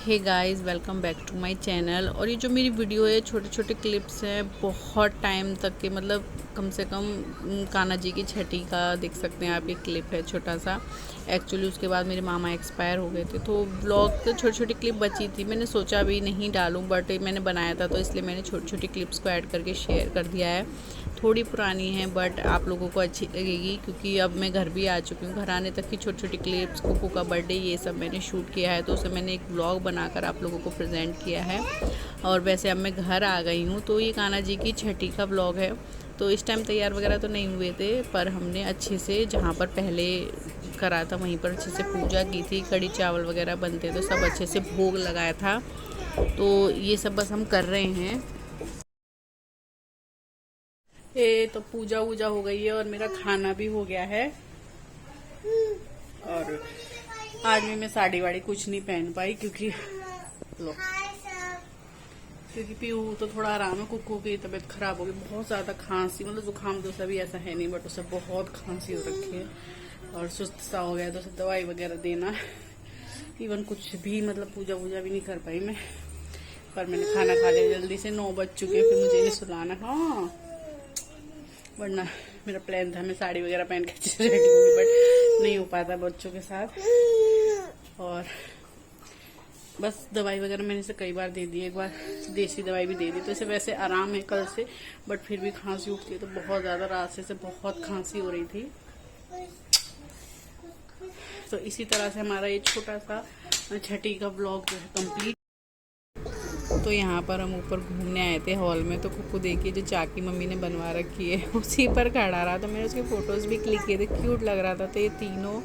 Hey guys, welcome back to my channel. और ये जो मेरी वीडियो है, छोटे छोटे क्लिप्स हैं, बहुत टाइम तक के, मतलब कम से कम कान्हा जी की छठी का देख सकते हैं आप। एक क्लिप है छोटा सा। एक्चुअली उसके बाद मेरे मामा एक्सपायर हो गए थे, तो ब्लॉग तो छोटी छोटी क्लिप बची थी। मैंने सोचा अभी नहीं डालूं, बट मैंने बनाया था तो इसलिए मैंने छोटी छोटी क्लिप्स को ऐड करके शेयर कर दिया है। थोड़ी पुरानी है बट आप लोगों को अच्छी लगेगी, क्योंकि अब मैं घर भी आ चुकी हूँ। घर आने तक की छोटी छोटी क्लिप्स, कुकू का बर्थडे, ये सब मैंने शूट किया है, तो उसे मैंने एक व्लॉग बनाकर आप लोगों को प्रेजेंट किया है। और वैसे अब मैं घर आ गई हूँ, तो ये कान्हा जी की छठी का व्लॉग है। तो इस टाइम तैयार वगैरह तो नहीं हुए थे, पर हमने अच्छे से जहाँ पर पहले करा था वहीं पर अच्छे से पूजा की थी। कड़ी चावल वगैरह बनते तो सब अच्छे से भोग लगाया था। तो ये सब बस हम कर रहे हैं। ये तो पूजा वूजा हो गई है और मेरा खाना भी हो गया है। और आज भी मैं साड़ी वाड़ी कुछ नहीं पहन पाई, क्योंकि पीहू तो थोड़ा आराम है। कुक्कू की तबीयत खराब हो गई, बहुत ज्यादा खांसी, मतलब जुकाम तो सभी ऐसा है नहीं, बट उसे बहुत खांसी हो रखी है और सुस्त सा हो गया, तो उसे दवाई वगैरह देना। इवन कुछ भी, मतलब पूजा वूजा भी नहीं कर पाई मैं। पर मैंने खाना खा लिया जल्दी से, 9 बज चुके हैं, फिर मुझे इन्हें सुलाना। हाँ, वरना मेरा प्लान था मैं साड़ी वगैरह पहन के रेडी होगी, बट नहीं हो पाता बच्चों के साथ। और बस दवाई वगैरह मैंने इसे कई बार दे दी, एक बार देसी दवाई भी दे दी, तो इसे वैसे आराम है कल से, बट फिर भी खांसी उठती है, तो बहुत ज्यादा रात से बहुत खांसी हो रही थी। तो इसी तरह से हमारा ये छोटा सा छठी का ब्लॉग जो है कंप्लीट। तो यहाँ पर हम ऊपर घूमने आए थे हॉल में, तो कुक्कू देखिए जो चाकी मम्मी ने बनवा रखी है उसी पर खड़ा रहा। तो मैंने उसके फोटोज भी क्लिक किए थे, क्यूट लग रहा था। तो ये तीनों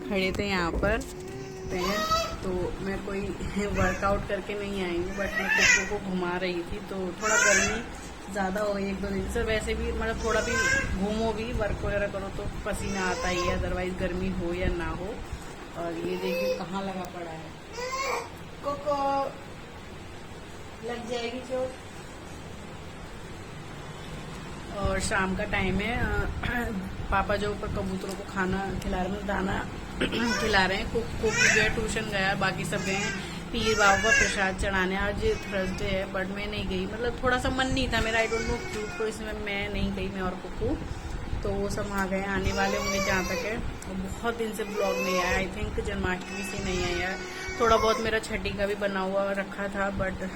खड़े थे यहाँ पर। तो मैं कोई वर्कआउट करके नहीं आई हूँ, बट मैं कुक्कू को घुमा रही थी। तो थोड़ा गर्मी ज़्यादा हो गई 1-2 दिन से। वैसे भी मतलब थोड़ा भी घूमो भी, वर्क वगैरह करो तो पसीना आता ही है, अदरवाइज गर्मी हो या ना हो। और ये देखिए कहाँ लगा पड़ा है, कोको लग जाएगी चोट। और शाम का टाइम है, पापा जो ऊपर कबूतरों को खाना खिला रहे हैं, दाना खिला रहे हैं। कुक जो है ट्यूशन गया, बाकी सब गए हैं पीर बाबा का प्रसाद चढ़ाने। आज थर्सडे है, बट मैं नहीं गई, मतलब थोड़ा सा मन नहीं था मेरा, आई डोंट नो क्यों, तो इसमें मैं नहीं गई, मैं और कुकू। तो वो सब आ गए, आने वाले होंगे जहाँ तक है। और बहुत दिन से ब्लॉग नहीं आया, आई थिंक जन्माष्टमी से नहीं आया। थोड़ा बहुत मेरा छठी का भी बना हुआ रखा था, बट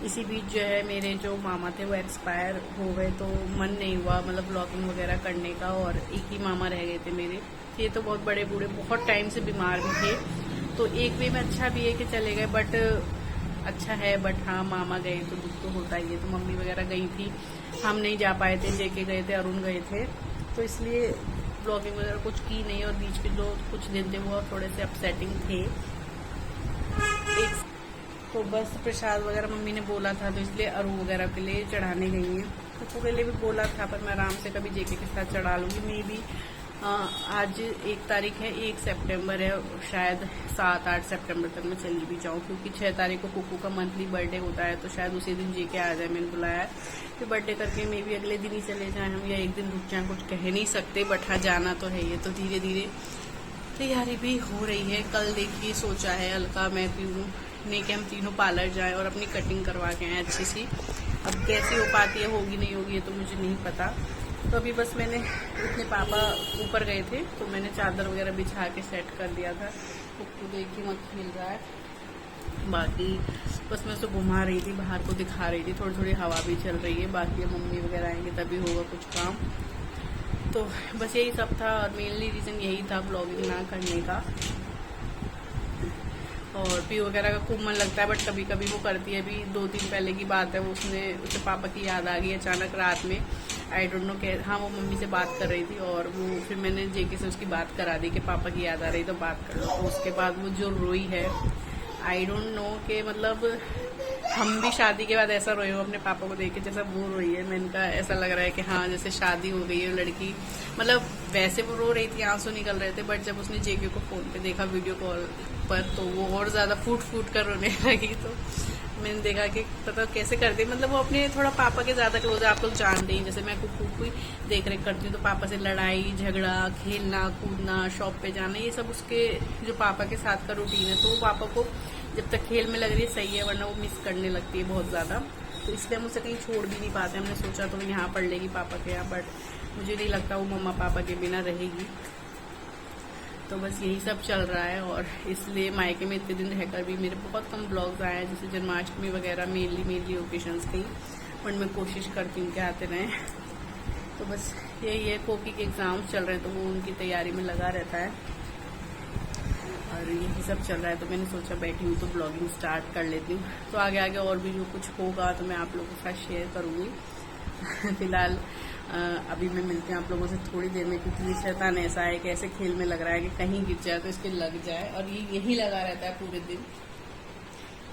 इसी बीच जो है मेरे जो मामा थे वो एक्सपायर हो गए, तो मन नहीं हुआ मतलब ब्लॉगिंग वगैरह करने का। और एक ही मामा रह गए थे मेरे, ये तो बहुत बड़े बूढ़े, बहुत टाइम से बीमार भी थे। तो एक वे में अच्छा भी है कि चले गए, बट अच्छा है। बट हाँ, मामा गए तो दुख तो होता ही है। तो मम्मी वगैरह गई थी, हम नहीं जा पाए थे, जेके गए थे, अरुण गए थे, तो इसलिए ब्लॉगिंग वगैरह कुछ की नहीं। और बीच के जो कुछ दिन थे वो थोड़े से अपसेटिंग थे। तो बस प्रसाद वगैरह मम्मी ने बोला था, तो इसलिए अरू वगैरह के लिए चढ़ाने गई हैं। तो पूरे लिए भी बोला था, पर मैं आराम से कभी जेके के साथ चढ़ा लूँगी। मे भी आज 1 तारीख है, 1 सितंबर है, शायद 7-8 सितंबर तक मैं चली भी जाऊँ, क्योंकि 6 तारीख को कुकू का मंथली बर्थडे होता है, तो शायद उसी दिन जेके आ जाए। मैंने बुलाया है कि बर्थडे करके मे भी अगले दिन ही चले जाएँ हम, या एक दिन रुक जाएँ, कुछ कह नहीं सकते, बट हाँ जाना तो है। ये तो धीरे धीरे तैयारी भी हो रही है। कल देखिए सोचा है अलका मैं पीऊँ नहीं कि हम तीनों पार्लर जाएं और अपनी कटिंग करवा के आए अच्छी सी। अब कैसी हो पाती है, होगी नहीं होगी, ये तो मुझे नहीं पता। तो अभी बस मैंने इतने पापा ऊपर गए थे, तो मैंने चादर वगैरह बिछा के सेट कर दिया था। कुक्कू देखिए मत खेल रहा है। बाकी बस मैं उसको घुमा रही थी, बाहर को दिखा रही थी, थोड़ी थोड़ी हवा भी चल रही है। बाकी अब मम्मी वगैरह आएंगे तभी होगा कुछ काम। तो बस यही सब था, और मेनली रीज़न यही था ब्लॉगिंग ना करने का। और पी वगैरह का खूब मन लगता है, बट कभी कभी वो करती है। अभी 2 दिन पहले की बात है, वो उसे पापा की याद आ गई अचानक रात में, आई डोंट नो क्या। हाँ, वो मम्मी से बात कर रही थी, और वो फिर मैंने जेके से उसकी बात करा दी कि पापा की याद आ रही तो बात कर लो। तो उसके बाद वो जो रोई है, आई डोंट नो कि मतलब हम भी शादी के बाद ऐसा रोए हो अपने पापा को देख के जैसा वो रोई है। मैंने कहा ऐसा लग रहा है कि हाँ जैसे शादी हो गई है लड़की, मतलब वैसे वो रो रही थी, आंसू निकल रहे थे, बट जब उसने जेके को फोन पे देखा वीडियो कॉल पर, तो वो और ज्यादा फूट फूट कर रोने लगी। तो मैंने देखा कि पता कैसे करते, मतलब वो अपने थोड़ा पापा के ज्यादा क्लोज है, आप लोग जानते हैं। जैसे मैं कुकू की देख रेख करती हूँ तो पापा से लड़ाई झगड़ा, खेलना कूदना, शॉप पे जाना, ये सब उसके जो पापा के साथ का रूटीन है। तो वो पापा को जब तक खेल में लग रही है सही है, वरना वो मिस करने लगती है बहुत ज्यादा। तो इसलिए हम उसे कहीं छोड़ भी नहीं पाते। हमने सोचा तो यहाँ पढ़ लेगी पापा के यहाँ, बट मुझे नहीं लगता वो मम्मा पापा के बिना रहेगी। तो बस यही सब चल रहा है। और इसलिए मायके में इतने दिन रहकर भी मेरे बहुत कम ब्लॉग्स आए हैं, जैसे जन्माष्टमी वगैरह मेनली ओकेशंस की, बट मैं कोशिश करती हूँ कि आते रहें। तो बस यही है, कोकी के एग्जाम्स चल रहे हैं तो वो उनकी तैयारी में लगा रहता है और यही सब चल रहा है। तो मैंने सोचा बैठी हूँ तो ब्लॉगिंग स्टार्ट कर लेती हूँ। तो आगे आगे और भी जो कुछ होगा तो मैं आप लोगों के साथ शेयर करूँगी। फिलहाल अभी मैं मिलती हूँ आप लोगों से थोड़ी देर में, क्योंकि ये शैतान ऐसा है कि ऐसे खेल में लग रहा है कि कहीं गिर जाए तो इसके लग जाए, और ये यही लगा रहता है पूरे दिन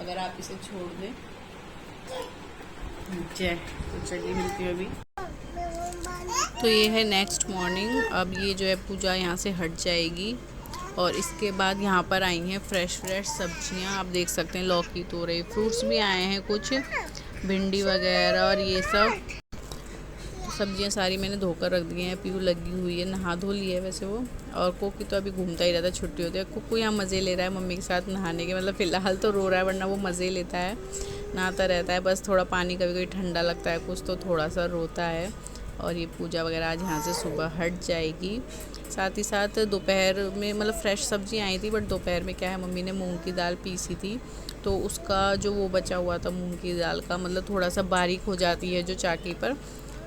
अगर आप इसे छोड़ दें। जय, तो चलिए मिलती हूँ अभी। तो ये है नेक्स्ट मॉर्निंग। अब ये जो है पूजा यहाँ से हट जाएगी और इसके बाद यहाँ पर आई हैं फ्रेश सब्जियाँ। आप देख सकते हैं लौकी, तोरई, फ्रूट्स भी आए हैं कुछ, भिंडी वगैरह और ये सब सब्जियां सारी मैंने धोकर रख दी हैं। पीयू लगी हुई है, नहा धो ली है वैसे वो। और कोकी तो अभी घूमता ही रहता है, छुट्टी होती है। कुकू यहाँ मज़े ले रहा है मम्मी के साथ नहाने के, मतलब फ़िलहाल तो रो रहा है, वरना वो मज़े लेता है, नहाता रहता है। बस थोड़ा पानी कभी कभी ठंडा लगता है कुछ तो थोड़ा सा रोता है। और ये पूजा वगैरह आज यहाँ से सुबह हट जाएगी। साथ ही साथ दोपहर में मतलब फ्रेश सब्जी आई थी, बट दोपहर में क्या है मम्मी ने मूंग की दाल पीसी थी, तो उसका जो वो बचा हुआ था मूंग की दाल का, मतलब थोड़ा सा बारीक हो जाती है जो चाकी पर,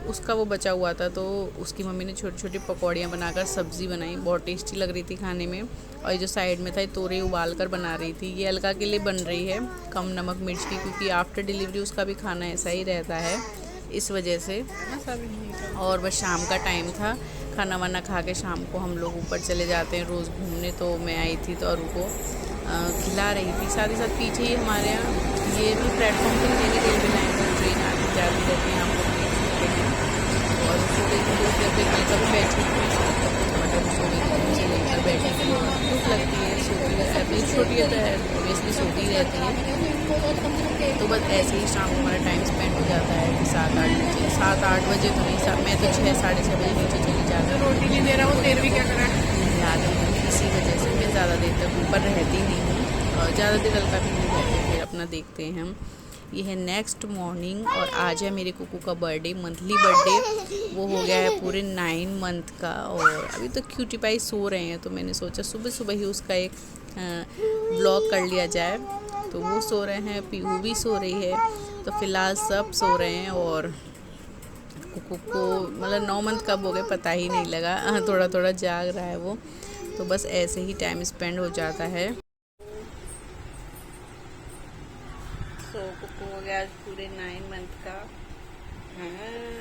उसका वो बचा हुआ था। तो उसकी मम्मी ने छोटी छोटी पकौड़ियाँ बनाकर सब्ज़ी बनाई, बहुत टेस्टी लग रही थी खाने में। और ये जो साइड में था ये तोरई उबाल कर बना रही थी। ये अलका के लिए बन रही है कम नमक मिर्च की, क्योंकि आफ्टर डिलीवरी उसका भी खाना ऐसा ही रहता है, इस वजह से। और बस शाम का टाइम था, खाना वाना खा के शाम को हम लोग ऊपर चले जाते हैं रोज़ घूमने। तो मैं आई थी तो अरू को खिला रही थी। साथ ही साथ पीछे ही हमारे यहाँ ये भी प्लेटफॉर्म पर नई रेलवे लाइन पर ट्रेन आती जाती रहती है, हम लोग देख सकते हैं। और सुबह जब अलका भी बैठी थी, मतलब सुबह से लेकर बैठी थी, भूख लगती है, सोती रहती है, छोटी है तो ऑब्वियसली सोती रहती है। तो बस ऐसे ही शाम को हमारा टाइम स्पेंड हो जाता है कि 7-8 बजे, 7-8 बजे तो नहीं, मैं तो 6-6:30 बजे नीचे चली जाती हूँ। रोटी नहीं दे रहा वो देर भी क्या करा याद है, इसी वजह से मैं ज़्यादा देर तक ऊपर रहती नहीं हूँ और ज़्यादा देर हल्का भी नहीं रहती। फिर अपना देखते हैं हम। ये है नेक्स्ट मॉर्निंग और आज है मेरे कुकू का बर्थडे, मंथली बर्थडे। वो हो गया है पूरे 9 मंथ का और अभी तो क्यूटी पाई सो रहे हैं, तो मैंने सोचा सुबह सुबह ही उसका एक व्लॉग कर लिया जाए। तो वो सो रहे हैं, पीहू भी सो रही है, तो फ़िलहाल सब सो रहे हैं। और कुकू को मतलब 9 मंथ कब हो गए पता ही नहीं लगा, थोड़ा थोड़ा जाग रहा है वो। तो बस ऐसे ही टाइम स्पेंड हो जाता है। तो कुकू हो गया आज पूरे 9 मंथ का। हाँ,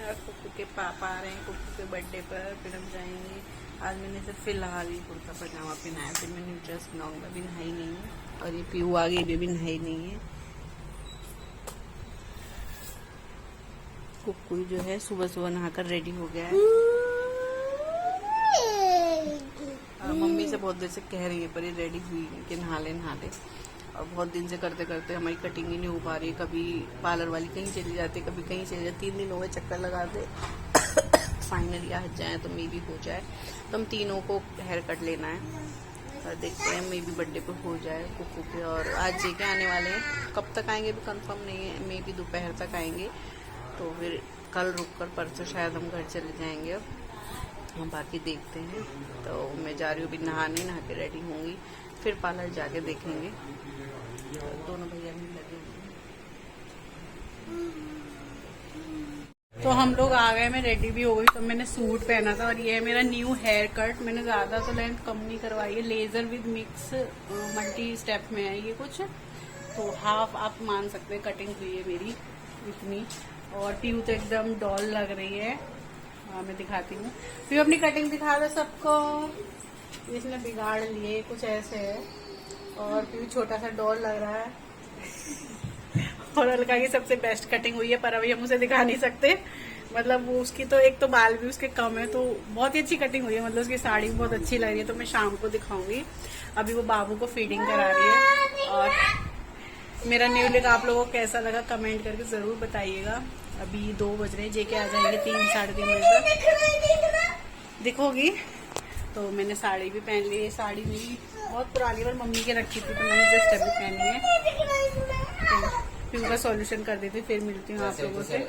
और कुकू के पापा आ रहे हैं कुकू के बर्थडे पर, फिर हम जाएंगे। आज मैंने सिर्फ फिलहाल ही कुर्ता पजामा पहनाया, फिर मैंने ड्रेस बनाऊंगा, अभी नहाई नहीं है। और ये पीहू आ गई, बेबी नहाई नहीं है। कुकू जो है सुबह सुबह नहाकर रेडी हो गया है। मम्मी से बहुत देर से कह रही है पर ये रेडी हुई कि नहा ले। और बहुत दिन से करते करते हमारी कटिंग ही नहीं हो पा रही। कभी पार्लर वाली कहीं चली जाती, कभी कहीं चली जाती। 3 दिन हो गए चक्कर लगाते, फाइनली आ जाए तो मे भी हो जाए। तो हम तीनों को हेयर कट लेना है और देखते हैं मे भी बर्थडे पे हो जाए कुकू के। और आज जेके आने वाले हैं, कब तक आएंगे भी कंफर्म नहीं है, मे भी दोपहर तक आएंगे। तो फिर कल रुककर परसों शायद हम घर चले जाएंगे। अब हम बाकी देखते हैं। तो मैं जा रही हूँ अभी नहाने, नहा के रेडी होंगी, फिर पार्लर जाके देखेंगे। दोनों भैया नहीं लगे। तो हम लोग आ गए, मैं रेडी भी हो गई। तो मैंने सूट पहना था और ये है मेरा न्यू हेयर कट। मैंने ज़्यादा तो लेंथ कम नहीं करवाई है, laser with mix multi step में है ये कुछ। तो हाफ आप मान सकते हैं कटिंग हुई है मेरी इतनी। और पीयू तो एकदम डॉल लग रही है। मैं दिखाती हूँ, पीयू अपनी कटिंग दिखा दो सबको। इसने बिगाड़ लिए कुछ ऐसे है और पीयू छोटा सा डॉल लग रहा है। और अलका की सबसे बेस्ट कटिंग हुई है, पर अभी हम उसे दिखा नहीं सकते। मतलब वो उसकी तो एक तो बाल भी उसके कम है, तो बहुत ही अच्छी कटिंग हुई है। मतलब उसकी साड़ी भी बहुत अच्छी लग रही है, तो मैं शाम को दिखाऊंगी। अभी वो बाबू को फीडिंग करा रही है और मेरा न्यू लुक आप लोगों को कैसा लगा कमेंट करके जरूर बताइएगा। अभी 2 बज रहे हैं, जेके आ जाएंगे 3 साढ़े 3 बजे तक। दिखोगी तो मैंने साड़ी भी पहन ली है। साड़ी मेरी बहुत पुरानी और मम्मी के रखी थी, तो मैंने जस्ट अभी पहनी है। फिर उनका सॉल्यूशन कर देती, फिर मिलती हूँ आप लोगों से।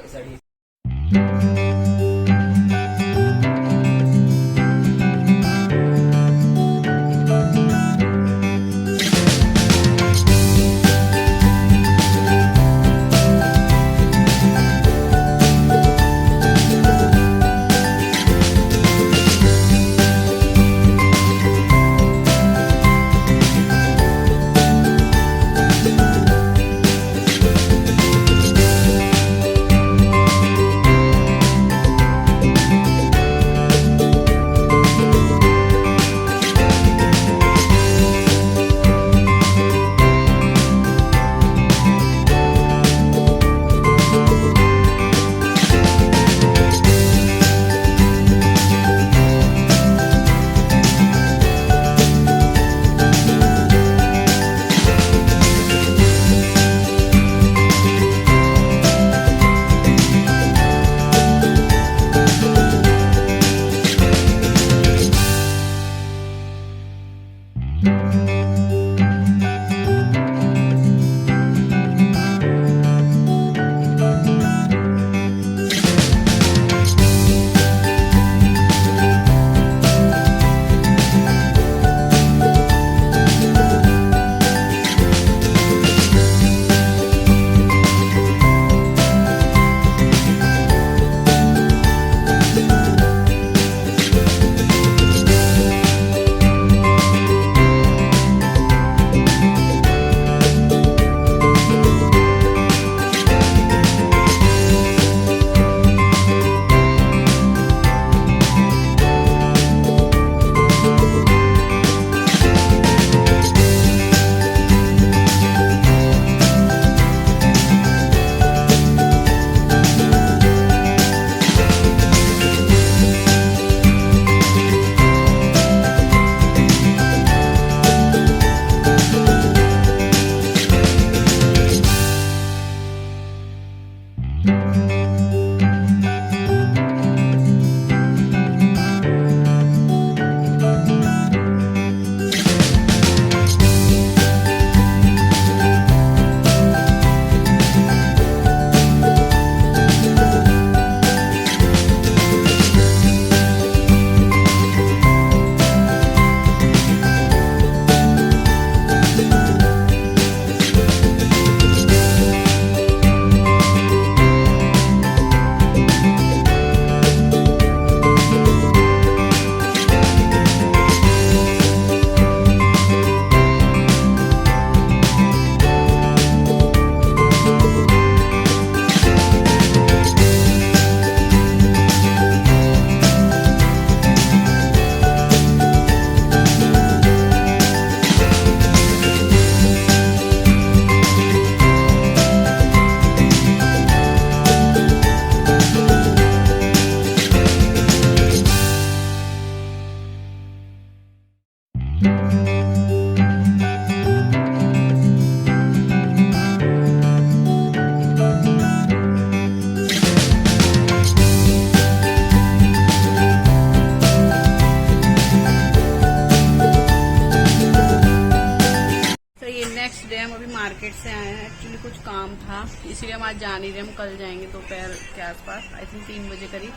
मार्केट से आए हैं। एक्चुअली कुछ काम था इसलिए हम आज जा नहीं रहे, हम कल जाएंगे दोपहर के आसपास, आई थिंक 3 बजे करीब।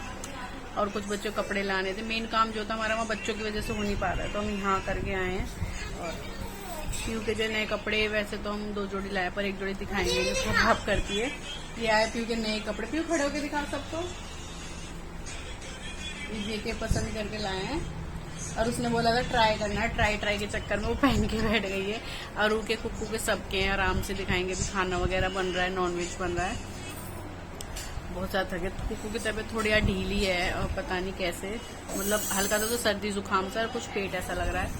और कुछ बच्चों को कपड़े लाने थे। मेन काम जो था हमारा वहाँ बच्चों की वजह से हो नहीं पा रहा है, तो हम यहाँ करके आए हैं। और पीयू के जो नए कपड़े, वैसे तो हम 2 जोड़ी लाए पर 1 जोड़ी दिखाएंगे, जो भाप करती है। ये आए पीयू के नए कपड़े। पीयू खड़े होकर दिखा सबको। ये जेके पसंद करके लाए हैं और उसने बोला था ट्राई करना है, ट्राई के चक्कर में वो पहन के बैठ गई है। और के कुक्कू के सबके हैं, आराम से दिखाएंगे भी खाना वगैरह बन रहा है, नॉनवेज बन रहा है। बहुत ज्यादा थके। कुक्कू की तबीयत थोड़ी ढीली है और पता नहीं कैसे, मतलब हल्का सा तो सर्दी जुकाम सा, कुछ पेट ऐसा लग रहा है,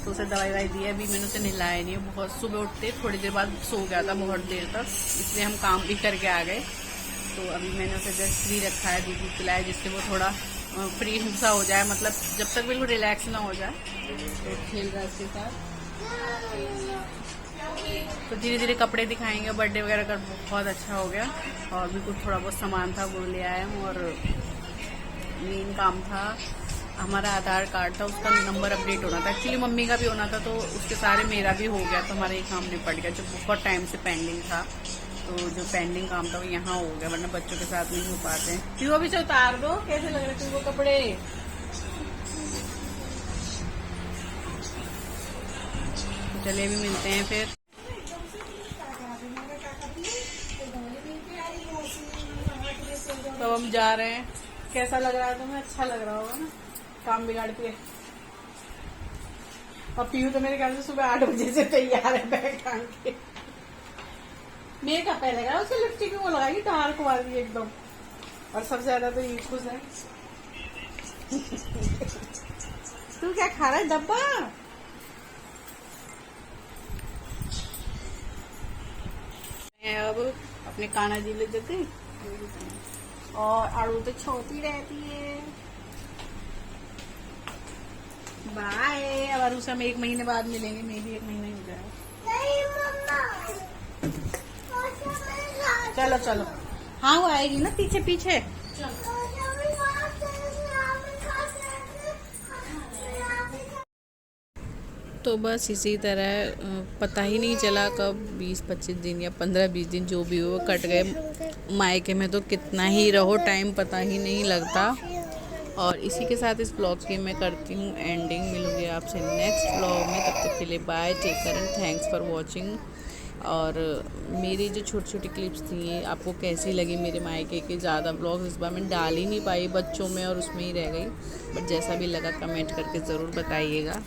तो उसे दवाई दी है। अभी मैंने उसे नहलाया नहीं है, बहुत सुबह उठते थोड़ी देर बाद सो गया था बहुत देर तक, इसलिए हम काम भी करके आ गए। तो अभी मैंने उसे जस्ट फ्री रखा है, दूध पिलाया, जिससे वो थोड़ा फ्री सा हो जाए, मतलब जब तक बिल्कुल रिलैक्स ना हो जाए। तो खेल रहा है उसके साथ। तो धीरे धीरे कपड़े दिखाएंगे। बर्थडे वगैरह का बहुत अच्छा हो गया, और भी कुछ थोड़ा बहुत सामान था वो ले आए हूँ। और मेन काम था हमारा आधार कार्ड था, उसका नंबर अपडेट होना था। एक्चुअली मम्मी का भी होना था, तो उसके सारे मेरा भी हो गया, तो हमारा ये काम निपट गया जो बहुत टाइम से पेंडिंग था। तो जो पेंडिंग काम था वो यहाँ हो गया, वरना बच्चों के साथ नहीं हो पाते। क्यों अभी से उतार दो, कैसे लग रहे थे वो कपड़े। चलिए अभी मिलते हैं फिर। तो हम जा रहे हैं। कैसा लग रहा है तुम्हें? अच्छा लग रहा होगा ना, काम बिगाड़ के। और पीयू तो मेरे ख्याल से सुबह 8 बजे से तैयार है बैग टांग के। मेकअप पहले लगा, उसकी लिपस्टिक वो लगाई, डार्क वाली एकदम। और सबसे ज्यादा तो ये खुश है। तू क्या खा रहा है? डब्बा। अब अपने कान्हा जी ले जाते, और आड़ू तो छोटी रहती है। बाय। अब अरू से हम 1 महीने बाद मिलेंगे, मे भी 1 महीना ही हो जाएगा। चलो चलो, हाँ वो आएगी ना पीछे पीछे। तो बस इसी तरह पता ही नहीं चला कब 20-25 दिन या 15-20 दिन जो भी हो कट गए। मायके में तो कितना ही रहो टाइम पता ही नहीं लगता। और इसी के साथ इस ब्लॉग की मैं करती हूँ एंडिंग। मिलूंगी आपसे नेक्स्ट ब्लॉग में, तब तक के लिए bye, take care and thanks for watching. और मेरी जो छोटी छोटी क्लिप्स थी आपको कैसी लगी मेरे मायके के? ज़्यादा ब्लॉग्स इस बार मैं डाल ही नहीं पाई, बच्चों में और उसमें ही रह गई। बट जैसा भी लगा कमेंट करके ज़रूर बताइएगा।